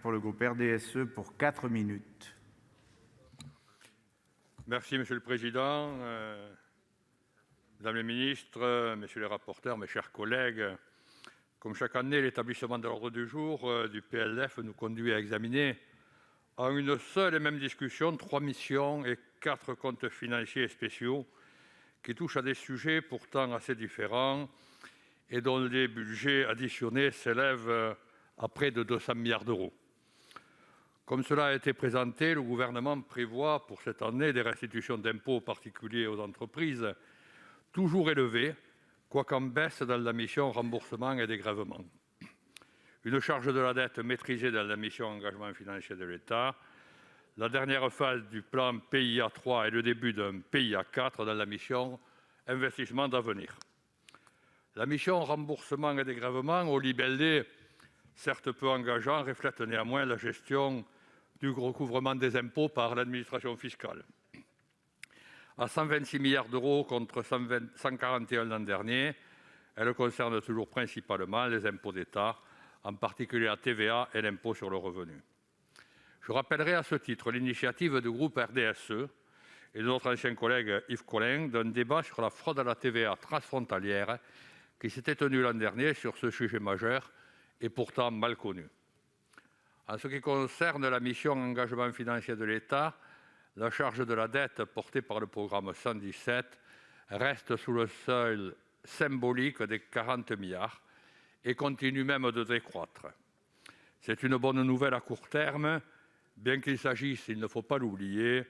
Pour le groupe RDSE pour 4 minutes. Merci Monsieur le Président, Mesdames les ministres, Messieurs les rapporteurs, mes chers collègues. Comme chaque année, l'établissement de l'ordre du jour du PLF nous conduit à examiner en une seule et même discussion 3 missions et 4 comptes financiers et spéciaux qui touchent à des sujets pourtant assez différents et dont les budgets additionnés s'élèvent à près de 200 milliards d'euros. Comme cela a été présenté, le Gouvernement prévoit pour cette année des restitutions d'impôts aux particuliers et aux entreprises toujours élevées, quoique en baisse dans la mission remboursements et dégrèvements. Une charge de la dette maîtrisée dans la mission engagement financier de l'État, la dernière phase du plan PIA 3 et le début d'un PIA 4 dans la mission investissement d'avenir. La mission remboursement et dégrèvements, au libellé certes peu engageant, reflète néanmoins la gestion du recouvrement des impôts par l'administration fiscale. À 126 milliards d'euros contre 141 l'an dernier, elle concerne toujours principalement les impôts d'État, en particulier la TVA et l'impôt sur le revenu. Je rappellerai à ce titre l'initiative du groupe RDSE et de notre ancien collègue Yves Collin d'un débat sur la fraude à la TVA transfrontalière qui s'était tenu l'an dernier sur ce sujet majeur et pourtant mal connu. En ce qui concerne la mission engagement financier de l'État, la charge de la dette portée par le programme 117 reste sous le seuil symbolique des 40 milliards et continue même de décroître. C'est une bonne nouvelle à court terme, bien qu'il s'agisse, il ne faut pas l'oublier,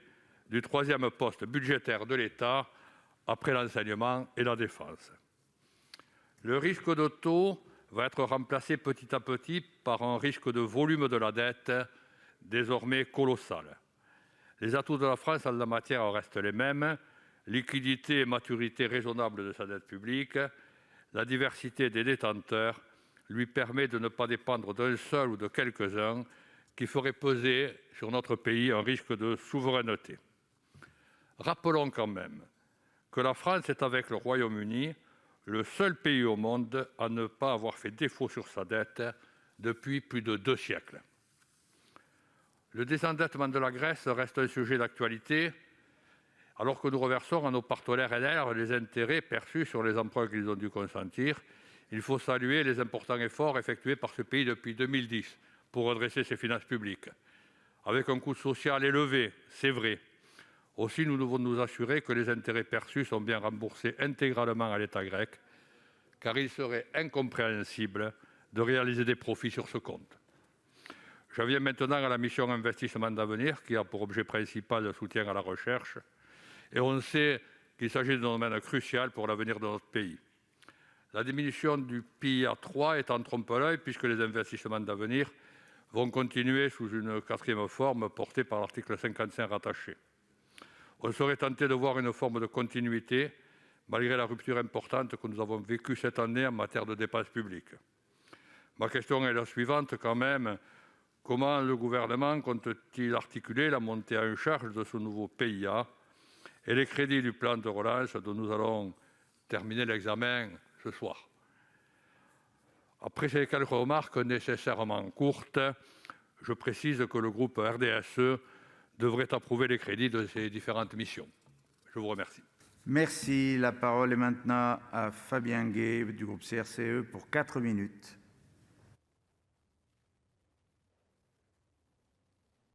du troisième poste budgétaire de l'État après l'enseignement et la défense. Le risque de taux va être remplacé petit à petit par un risque de volume de la dette désormais colossal. Les atouts de la France en la matière restent les mêmes, liquidité et maturité raisonnable de sa dette publique. La diversité des détenteurs lui permet de ne pas dépendre d'un seul ou de quelques-uns qui feraient peser sur notre pays un risque de souveraineté. Rappelons quand même que la France est, avec le Royaume-Uni, le seul pays au monde à ne pas avoir fait défaut sur sa dette depuis plus de 2 siècles. Le désendettement de la Grèce reste un sujet d'actualité, alors que nous reversons à nos partenaires LR les intérêts perçus sur les emprunts qu'ils ont dû consentir. Il faut saluer les importants efforts effectués par ce pays depuis 2010 pour redresser ses finances publiques, avec un coût social élevé, c'est vrai. Aussi, nous devons nous assurer que les intérêts perçus sont bien remboursés intégralement à l'État grec, car il serait incompréhensible de réaliser des profits sur ce compte. J'en viens maintenant à la mission investissement d'avenir, qui a pour objet principal le soutien à la recherche. Et on sait qu'il s'agit d'un domaine crucial pour l'avenir de notre pays. La diminution du PIA 3 est en trompe-l'œil, puisque les investissements d'avenir vont continuer sous une 4e forme portée par l'article 55 rattaché. On serait tenté de voir une forme de continuité, malgré la rupture importante que nous avons vécue cette année en matière de dépenses publiques. Ma question est la suivante quand même. Comment le gouvernement compte-t-il articuler la montée en charge de ce nouveau PIA et les crédits du plan de relance dont nous allons terminer l'examen ce soir? Après ces quelques remarques nécessairement courtes, je précise que le groupe RDSE devrait approuver les crédits de ces différentes missions. Je vous remercie. Merci. La parole est maintenant à Fabien Gay du groupe CRCE pour 4 minutes.